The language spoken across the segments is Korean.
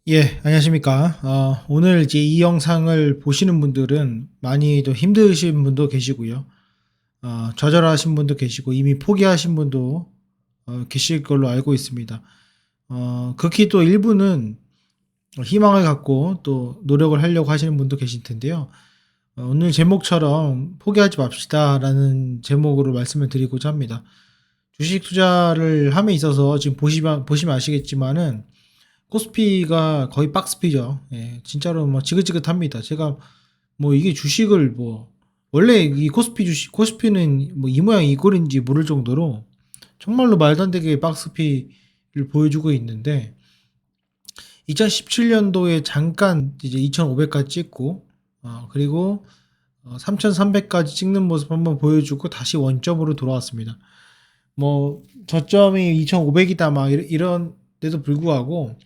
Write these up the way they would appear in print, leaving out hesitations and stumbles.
예, 안녕하십니까. 오늘 이제 이 영상을 보시는 분들은 많이 또 힘드신 분도 계시고요. 좌절하신 분도 계시고, 이미 포기하신 분도 계실 걸로 알고 있습니다. 극히 또 일부는 희망을 갖고 또 노력을 하려고 하시는 분도 계실 텐데요. 오늘 제목처럼 포기하지 맙시다라는 제목으로 말씀을 드리고자 합니다. 주식 투자를 함에 있어서 지금 보시면 아시겠지만은 코스피가 거의 박스피죠. 예, 진짜로 뭐 지긋지긋합니다. 제가 뭐 이게 주식을 뭐 원래 이 코스피는 뭐 이 모양 이 꼴인지 모를 정도로 정말로 말도 안 되게 박스피를 보여주고 있는데 2017년도에 잠깐 이제 2,500까지 찍고 그리고 3,300까지 찍는 모습 한번 보여주고 다시 원점으로 돌아왔습니다. 뭐 저점이 2,500이다 막 이런 데도 불구하고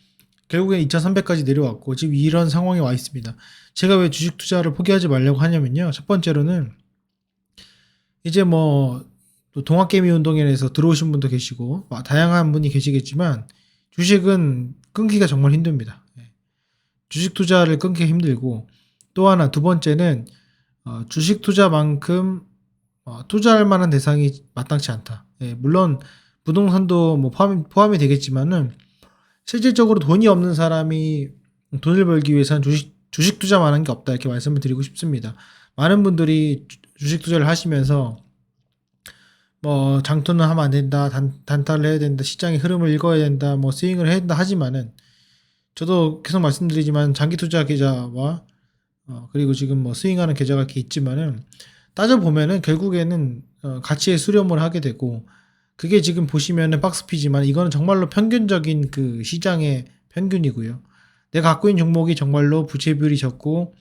결국엔 2,300까지 내려왔고 지금 이런 상황에 와 있습니다. 제가 왜 주식 투자를 포기하지 말라고 하냐면요. 첫 번째로는 이제 뭐 또 동학개미 운동회에서 들어오신 분도 계시고 다양한 분이 계시겠지만 주식은 끊기가 정말 힘듭니다. 예. 주식 투자를 끊기 힘들고 또 하나 두 번째는 주식 투자만큼 투자할 만한 대상이 마땅치 않다. 예, 물론 부동산도 뭐 포함이 되겠지만은 실질적으로 돈이 없는 사람이 돈을 벌기 위해서는 주식 투자만 한 게 없다 이렇게 말씀을 드리고 싶습니다. 많은 분들이 주식 투자를 하시면서 뭐 장투는 하면 안 된다, 단타를 해야 된다, 시장의 흐름을 읽어야 된다, 뭐 스윙을 해야 된다 하지만은 저도 계속 말씀드리지만 장기 투자 계좌와 그리고 지금 뭐 스윙하는 계좌가 이렇게 있지만은 따져 보면은 결국에는 가치의 수렴을 하게 되고 그게 지금 보시면은 박스피지만 이거는 정말로 평균적인 그 시장의 평균이고요. 내가 갖고 있는 종목이 정말로 부채 비율이 적고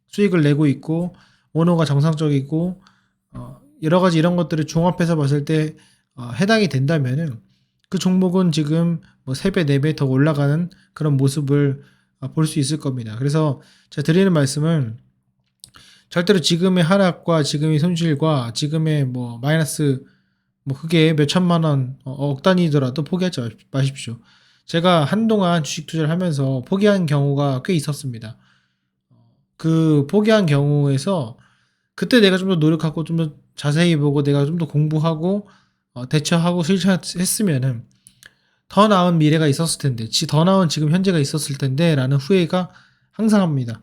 수익을 내고 있고 원호가 정상적이고 여러 가지 이런 것들을 종합해서 봤을 때 해당이 된다면은 그 종목은 지금 뭐 3배, 4배 더 올라가는 그런 모습을 볼 수 있을 겁니다. 그래서 제가 드리는 말씀은 절대로 지금의 하락과 지금의 손실과 지금의 뭐 마이너스 뭐 그게 몇 천만 원, 억 단위더라도 포기하지 마십시오. 제가 한동안 주식 투자를 하면서 포기한 경우가 꽤 있었습니다. 그 포기한 경우에서 그때 내가 좀 더 노력하고 좀 더 자세히 보고 내가 좀 더 공부하고 대처하고 실천했으면은 더 나은 미래가 있었을 텐데, 더 나은 지금 현재가 있었을 텐데라는 후회가 항상 합니다.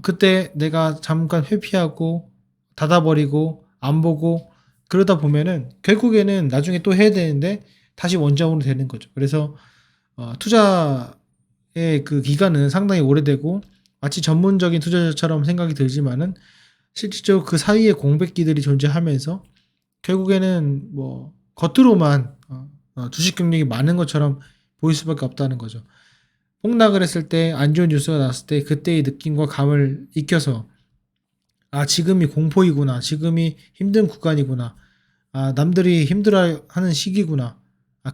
그때 내가 잠깐 회피하고 닫아버리고 안 보고 그러다 보면은 결국에는 나중에 또 해야 되는데 다시 원점으로 되는 거죠. 그래서 투자의 그 기간은 상당히 오래되고 마치 전문적인 투자자처럼 생각이 들지만은 실질적으로 그 사이에 공백기들이 존재하면서 결국에는 뭐 겉으로만 주식 경력이 많은 것처럼 보일 수밖에 없다는 거죠. 폭락을 했을 때 안 좋은 뉴스가 났을 때 그때의 느낌과 감을 익혀서 지금이 공포이구나. 지금이 힘든 구간이구나. 남들이 힘들어하는 시기구나.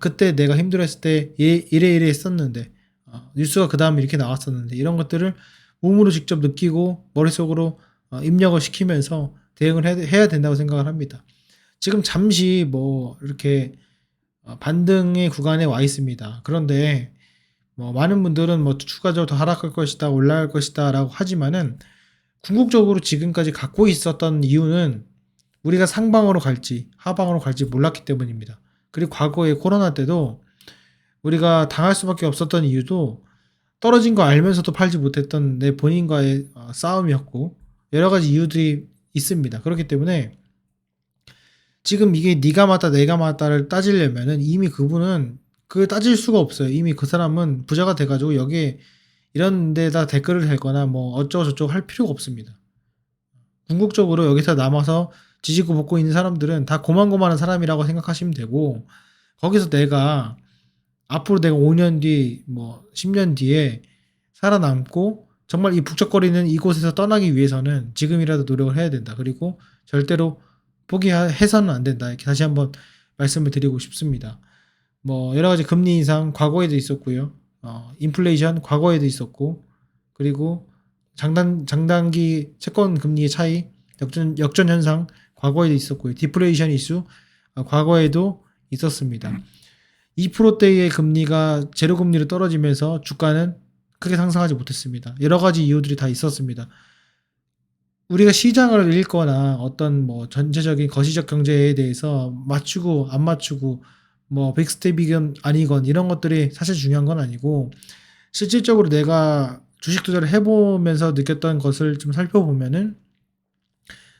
그때 내가 힘들었을 때 이래 했었는데 뉴스가 그 다음에 이렇게 나왔었는데 이런 것들을 몸으로 직접 느끼고 머릿속으로 입력을 시키면서 대응을 해야 된다고 생각을 합니다. 지금 잠시 뭐 이렇게 반등의 구간에 와 있습니다. 그런데 뭐 많은 분들은 뭐 추가적으로 더 하락할 것이다, 올라갈 것이다라고 하지만은 궁극적으로 지금까지 갖고 있었던 이유는 우리가 상방으로 갈지 하방으로 갈지 몰랐기 때문입니다. 그리고 과거에 코로나 때도 우리가 당할 수밖에 없었던 이유도 떨어진 거 알면서도 팔지 못했던 내 본인과의 싸움이었고 여러 가지 이유들이 있습니다. 그렇기 때문에 지금 이게 네가 맞다 내가 맞다를 따지려면은 이미 그분은 그 따질 수가 없어요. 이미 그 사람은 부자가 돼가지고 여기에 이런 데다 댓글을 달거나 뭐 어쩌고 저쩌고 할 필요가 없습니다. 궁극적으로 여기서 남아서 지지고 볶고 있는 사람들은 다 고만고만한 사람이라고 생각하시면 되고 거기서 내가 앞으로 내가 5년 뒤, 뭐 10년 뒤에 살아남고 정말 이 북적거리는 이곳에서 떠나기 위해서는 지금이라도 노력을 해야 된다. 그리고 절대로 포기해서는 안 된다. 이렇게 다시 한번 말씀을 드리고 싶습니다. 뭐 여러 가지 금리 인상 과거에도 있었고요. 인플레이션 과거에도 있었고 그리고 장단기 채권 금리의 차이, 역전 현상 과거에도 있었고요. 디플레이션 이슈 과거에도 있었습니다. 2%대의 금리가 제로 금리로 떨어지면서 주가는 크게 상승하지 못했습니다. 여러 가지 이유들이 다 있었습니다. 우리가 시장을 읽거나 어떤 뭐 전체적인 거시적 경제에 대해서 맞추고 안 맞추고 뭐 빅스텝이건 아니건 이런 것들이 사실 중요한 건 아니고, 실질적으로 내가 주식 투자를 해보면서 느꼈던 것을 좀 살펴보면은,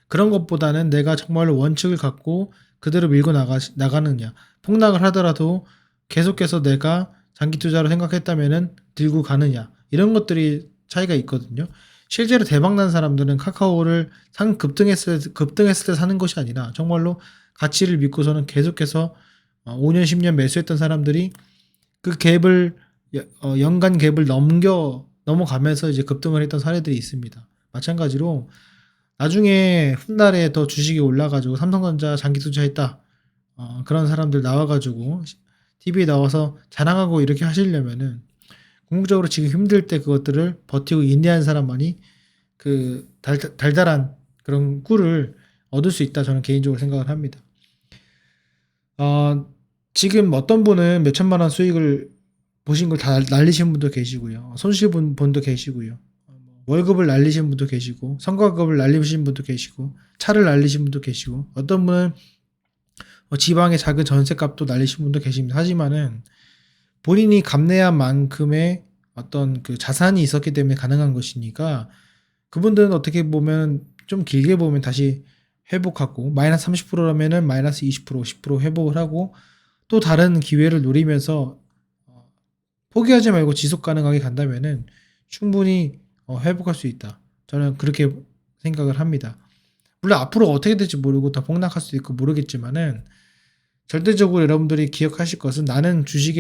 그런 것보다는 내가 정말로 원칙을 갖고 그대로 밀고 나가느냐, 폭락을 하더라도 계속해서 내가 장기 투자로 생각했다면은 들고 가느냐, 이런 것들이 차이가 있거든요. 실제로 대박난 사람들은 카카오를 급등했을 때 사는 것이 아니라 정말로 가치를 믿고서는 계속해서 5년, 10년 매수했던 사람들이 그 갭을 연간 갭을 넘어가면서 이제 급등을 했던 사례들이 있습니다. 마찬가지로 나중에 훗날에 더 주식이 올라가지고 삼성전자 장기 투자했다, 그런 사람들 나와가지고 TV에 나와서 자랑하고 이렇게 하시려면은, 궁극적으로 지금 힘들 때 그것들을 버티고 인내한 사람만이 그 달달한 그런 꿀을 얻을 수 있다, 저는 개인적으로 생각을 합니다. 지금 어떤 분은 몇 천만 원 수익을 보신 걸 다 날리신 분도 계시고요. 손실 본 분도 계시고요. 월급을 날리신 분도 계시고, 성과급을 날리신 분도 계시고, 차를 날리신 분도 계시고, 어떤 분은 지방의 작은 전셋값도 날리신 분도 계십니다. 하지만은 본인이 감내한 만큼의 어떤 그 자산이 있었기 때문에 가능한 것이니까, 그분들은 어떻게 보면 좀 길게 보면 다시 회복하고, 마이너스 30%라면은 마이너스 20%, 10% 회복을 하고, 또 다른 기회를 노리면서 포기하지 말고 지속 가능하게 간다면은 충분히 회복할 수 있다, 저는 그렇게 생각을 합니다. 물론 앞으로 어떻게 될지 모르고 더 폭락할 수도 있고 모르겠지만은, 절대적으로 여러분들이 기억하실 것은, 나는 주식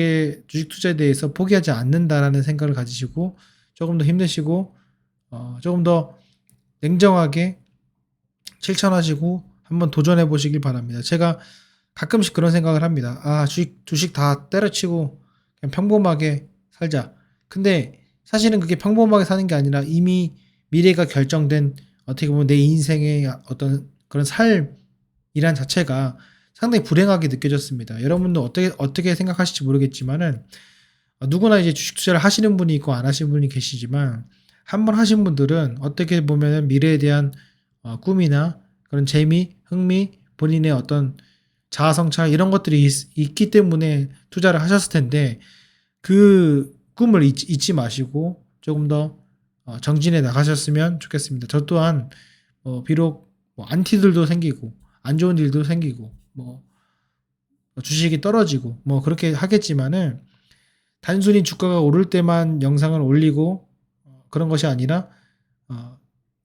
투자에 대해서 포기하지 않는다라는 생각을 가지시고 조금 더 힘내시고 조금 더 냉정하게 실천하시고 한번 도전해 보시길 바랍니다. 제가 가끔씩 그런 생각을 합니다. 주식 다 때려치고 그냥 평범하게 살자. 근데 사실은 그게 평범하게 사는 게 아니라 이미 미래가 결정된, 어떻게 보면 내 인생의 어떤 그런 삶이란 자체가 상당히 불행하게 느껴졌습니다. 여러분도 어떻게 생각하실지 모르겠지만은, 누구나 이제 주식 투자를 하시는 분이 있고 안 하시는 분이 계시지만, 한번 하신 분들은 어떻게 보면은 미래에 대한 꿈이나 그런 재미, 흥미, 본인의 어떤 자아 성찰 이런 것들이 있기 때문에 투자를 하셨을 텐데, 그 꿈을 잊지 마시고 조금 더 정진해 나가셨으면 좋겠습니다. 저 또한 비록 안티들도 생기고 안 좋은 일도 생기고 주식이 떨어지고 그렇게 하겠지만은, 단순히 주가가 오를 때만 영상을 올리고 그런 것이 아니라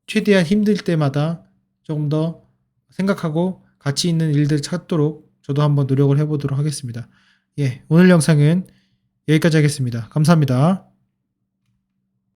최대한 힘들 때마다 조금 더 생각하고 가치 있는 일들 찾도록 저도 한번 노력을 해보도록 하겠습니다. 예, 오늘 영상은 여기까지 하겠습니다. 감사합니다.